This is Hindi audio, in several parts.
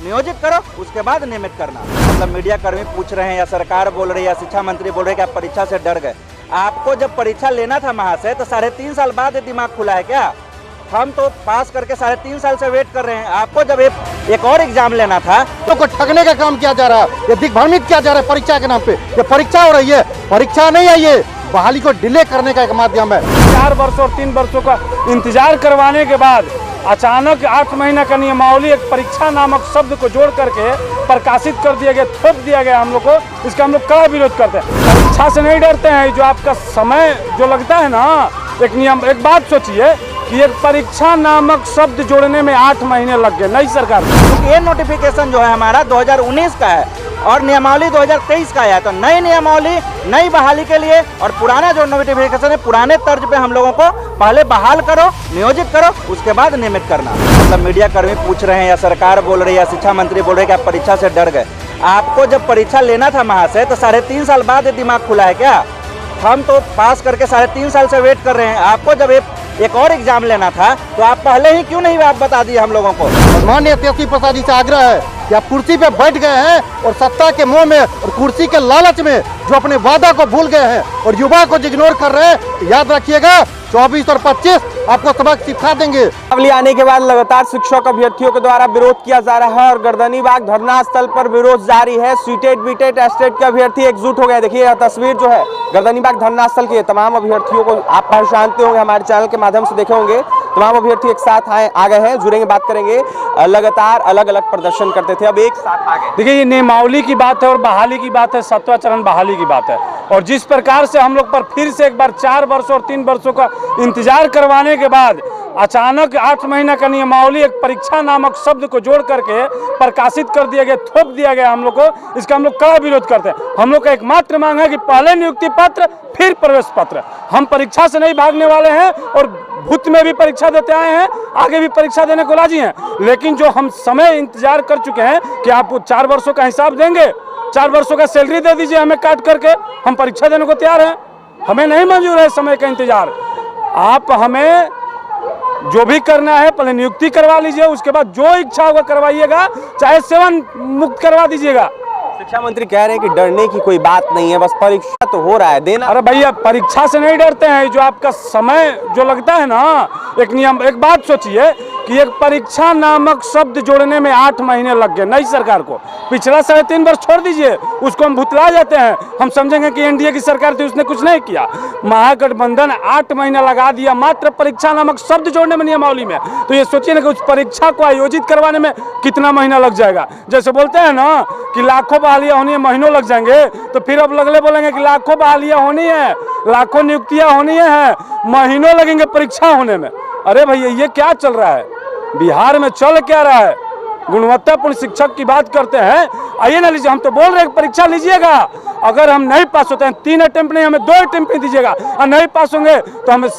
नियोजित करो, उसके बाद नियमित करना। मतलब मीडिया कर्मी पूछ रहे हैं या सरकार बोल रही है या शिक्षा मंत्री बोल रहे हैं कि आप परीक्षा से डर गए। आपको जब परीक्षा लेना था महाशय तो 3.5 साल बाद दिमाग खुला है क्या? हम तो पास करके 3.5 साल से वेट कर रहे हैं। आपको जब एक और एग्जाम लेना था तो को ठगने का काम किया जा रहा है, ये दिग्भ्रमित किया जा रहा है परीक्षा के नाम पे। ये परीक्षा हो रही है, परीक्षा नहीं है, ये बहाली को डिले करने का एक माध्यम है। 4 वर्ष और 3 वर्षों का इंतजार करवाने के बाद अचानक 8 महीना का नियमावली एक परीक्षा नामक शब्द को जोड़ करके प्रकाशित कर दिया गया, थोप दिया गया हम लोग को। इसका हम लोग कड़ा विरोध करते हैं। परीक्षा से नहीं डरते हैं, जो आपका समय जो लगता है ना, एक बात सोचिए कि एक परीक्षा नामक शब्द जोड़ने में 8 महीने लग गए नई सरकार। ये नोटिफिकेशन जो है हमारा 2019 का है और नियमावली 2023 का आया। तो नई नियमावली नई बहाली के लिए और पुराना जो नोटिफिकेशन है पुराने तर्ज पे हम लोगों को पहले बहाल करो, नियोजित करो, उसके बाद नियमित करना। मतलब मीडिया कर्मी पूछ रहे हैं या सरकार बोल रही है या शिक्षा मंत्री बोल रहे हैं कि आप परीक्षा से डर गए। आपको जब परीक्षा लेना था महाशय तो 3.5 साल बाद दिमाग खुला है क्या? हम तो पास करके 3.5 साल से वेट कर रहे हैं। आपको जब एक और एग्जाम लेना था तो आप पहले ही क्यों नहीं आप बता दिए हम लोगों को? माननीय तेजस्वी प्रसाद जी से आग्रह है कि आप कुर्सी पे बैठ गए हैं और सत्ता के मोह में और कुर्सी के लालच में जो अपने वादा को भूल गए हैं और युवा को इग्नोर कर रहे हैं, याद रखिएगा 24 और 25 आपको सबक सिखा देंगे। नियमावली आने के बाद लगातार शिक्षक अभ्यर्थियों के द्वारा विरोध किया जा रहा है और गर्दनीबाग धरना स्थल पर विरोध जारी है। सीटेट बीटेट एस्टेट के अभ्यर्थी एकजुट हो गए। देखिए यह तस्वीर जो है गर्दनीबाग धरना स्थल के तमाम अभ्यर्थियों को आप पहचानते होंगे, हमारे चैनल के माध्यम से देखे होंगे। तमाम अभ्यर्थी एक साथ आ गए हैं, जुड़ेंगे, बात करेंगे। लगातार अलग अलग प्रदर्शन करते थे, अब एक साथ आ गए। देखिए ये नियमावली की बात है और बहाली की बात है, 7वां चरण बहाली की बात है। और जिस प्रकार से हम लोग पर फिर से एक बार 4 वर्ष और 3 वर्षों का इंतजार करवाने के बाद अचानक 8 महीना का नियमावली एक परीक्षा नामक शब्द को जोड़ करके प्रकाशित कर दिया गया, थोप दिया गया हम लोग को। इसका हम लोग कड़ा विरोध करते हैं। हम लोग का एकमात्र मांग है कि पहले नियुक्ति पत्र फिर प्रवेश पत्र। हम परीक्षा से नहीं भागने वाले हैं और भूत में भी परीक्षा देते आए हैं, आगे भी परीक्षा देने को राजी हैं। लेकिन जो हम समय इंतजार कर चुके हैं कि आप 4 वर्षों का हिसाब देंगे, 4 वर्षों का सैलरी दे दीजिए हमें काट करके, हम परीक्षा देने को तैयार हैं। हमें नहीं मंजूर है समय का इंतजार। आप हमें जो भी करना है पहले नियुक्ति करवा लीजिए, उसके बाद जो इच्छा होगा करवाइएगा, चाहे सेवन मुक्त करवा दीजिएगा। शिक्षा मंत्री कह रहे हैं कि डरने की कोई बात नहीं है, बस परीक्षा तो हो रहा है देना। अरे भैया परीक्षा से नहीं डरते हैं, जो आपका समय जो लगता है ना, एक बात सोचिए कि एक परीक्षा नामक शब्द जोड़ने में 8 महीने लग गए नई सरकार को। पिछला 3.5 वर्ष छोड़ दीजिए, उसको हम भुतला जाते हैं, हम समझेंगे कि एनडीए की सरकार थी उसने कुछ नहीं किया। महागठबंधन 8 महीना लगा दिया मात्र परीक्षा नामक शब्द जोड़ने में नियमावली में। तो ये सोचिए ना कि उस परीक्षा को आयोजित करवाने में कितना महीना लग जाएगा। जैसे बोलते हैं ना कि लाखों बहालियां होनी है, महीनों लग जाएंगे, तो फिर अब लगले बोलेंगे कि लाखों बहालियां होनी है, लाखों नियुक्तियां होनी है, महीनों लगेंगे परीक्षा होने में। अरे भैया ये क्या चल रहा है? बिहार में चल क्या रहा है? गुणवत्तापूर्ण शिक्षक की बात करते हैं, आइए ना लीजिए। हम तो बोल रहे हैं परीक्षा लीजिएगा, अगर हम नहीं पास होते हैं 3 अटेम्प्ट नहीं, हमें 2 अटेम्प्ट दीजिएगा, और नहीं पास होंगे तो हमें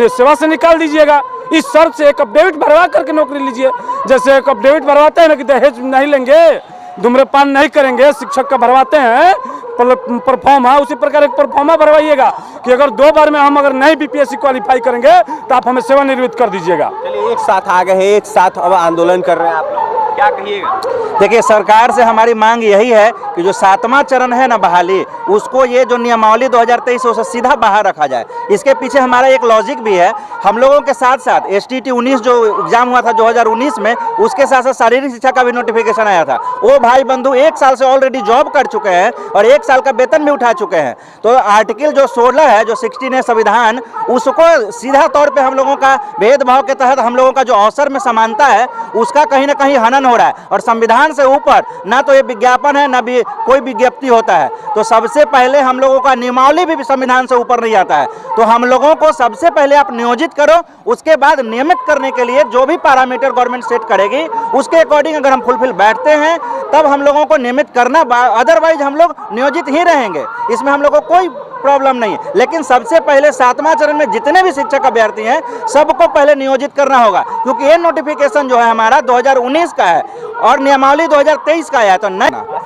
सेवा से निकाल दीजिएगा। इस शर्त से एक अपडेट भरवा करके नौकरी लीजिए। जैसे एक अपडेट भरवाते हैं ना कि दहेज नहीं लेंगे, धूम्रपान नहीं करेंगे, शिक्षक का भरवाते हैं परफॉर्मा, उसी प्रकार एक परफॉर्मा भरवाइएगा कि अगर 2 बार में हम अगर नहीं बीपीएससी क्वालिफाई करेंगे तो आप हमें सेवानिवृत्त कर दीजिएगा। चलिए एक साथ आ गए हैं, एक साथ अब आंदोलन कर रहे हैं आप लोग, क्या कहिएगा? देखिए सरकार से हमारी मांग यही है कि जो 7वां चरण है ना बहाली, उसको ये जो नियमावली 2023 उसे सीधा बाहर रखा जाए। इसके पीछे हमारा एक लॉजिक भी है। हम लोगों के साथ साथ STT 19 जो एग्जाम हुआ था 2019 में, उसके साथ साथ शारीरिक शिक्षा का भी नोटिफिकेशन आया था। वो भाई बंधु 1 साल से ऑलरेडी जॉब कर चुके हैं और 1 साल का वेतन भी उठा चुके हैं। तो आर्टिकल जो 16 है, जो 16 है संविधान, उसको सीधा तौर पर हम लोगों का भेदभाव के तहत हम लोगों का जो अवसर में समानता है उसका कहीं ना कहीं हनन हो रहा है। और संविधान से ऊपर ना तो ये विज्ञापन है ना भी कोई विज्ञप्ति होता है। तो सबसे पहले हम लोगों का नियमावली भी संविधान से ऊपर नहीं आता है। तो हम लोगों को सबसे पहले आप नियोजित करो, उसके बाद नियमित करने के लिए जो भी पैरामीटर गवर्नमेंट सेट करेगी उसके अकॉर्डिंग अगर हम फुलफिल बैठते हैं तब हम लोगों को नियमित करना, अदरवाइज हम लोग नियोजित ही रहेंगे। इसमें हम लोग को कोई प्रॉब्लम नहीं है। लेकिन सबसे पहले 7वां चरण में जितने भी शिक्षक अभ्यर्थी हैं सबको पहले नियोजित करना होगा, क्योंकि ये नोटिफिकेशन जो है हमारा 2019 का है और नियमावली 2023 का आया। तो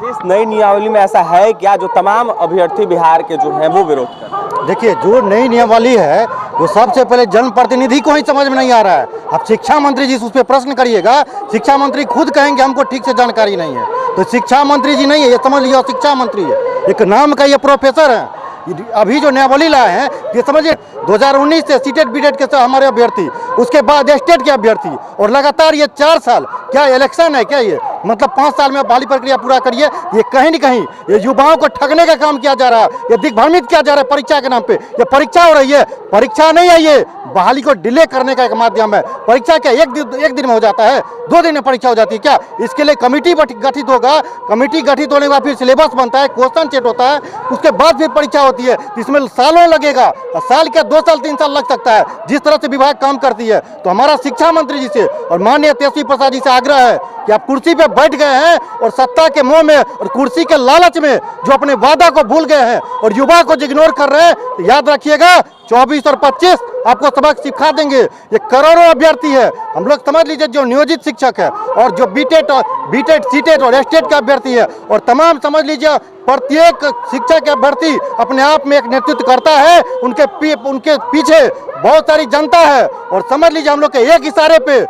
इस नई नियमावली में ऐसा है क्या जो तमाम अभ्यर्थी बिहार के जो है वो विरोध कर? देखिए जो नई नियमावली है वो सबसे पहले जनप्रतिनिधि को ही समझ में नहीं आ रहा है। अब शिक्षा मंत्री जी से उस पर प्रश्न करिएगा, शिक्षा मंत्री खुद कहेंगे हमको ठीक से जानकारी नहीं है। तो शिक्षा मंत्री जी नहीं है, ये समझ लीजिए शिक्षा मंत्री है, एक नाम का ये प्रोफेसर है। अभी जो नियमावली लाए हैं ये समझिए 2019 से सीटेट बीटेट के हमारे अभ्यर्थी, उसके बाद स्टेट के अभ्यर्थी, और लगातार ये 4 साल क्या इलेक्शन है क्या? ये मतलब 5 साल में बहाली प्रक्रिया पूरा करिए। ये कहीं न कहीं ये युवाओं को ठगने का काम किया जा रहा है, ये दिग्भ्रमित किया जा रहा है परीक्षा के नाम पे। ये परीक्षा हो रही है, परीक्षा नहीं है, ये बहाली को डिले करने का एक माध्यम है। परीक्षा क्या एक दिन में हो जाता है? 2 दिन में परीक्षा हो जाती है क्या? इसके लिए कमेटी गठित होगा, कमेटी गठित होने के बाद फिर सिलेबस बनता है, क्वेश्चन सेट होता है, उसके बाद फिर परीक्षा होती है। इसमें सालों लगेगा, साल क्या 2 साल 3 साल लग सकता है, जिस तरह से विभाग काम करती है। तो हमारा शिक्षा मंत्री जी से और माननीय तेजस्वी प्रसाद जी से आग्रह है कि आप कुर्सी पे बैठ गए हैं और सत्ता के मोह में और कुर्सी के लालच में जो अपने वादा को भूल गए हैं और युवा को इग्नोर कर रहे हैं, तो याद रखिएगा 24 और 25 आपको सबक सिखा देंगे। ये करोड़ों अभ्यर्थी है, हम लोग समझ लीजिए, जो नियोजित शिक्षक है और जो बीटेट सीटेट और स्टेट का अभ्यर्थी है, और तमाम समझ लीजिए प्रत्येक शिक्षा के अभ्यर्थी अपने आप में एक नेतृत्व करता है। उनके पीछे बहुत सारी जनता है, और समझ लीजिए हम लोग के एक इशारे पे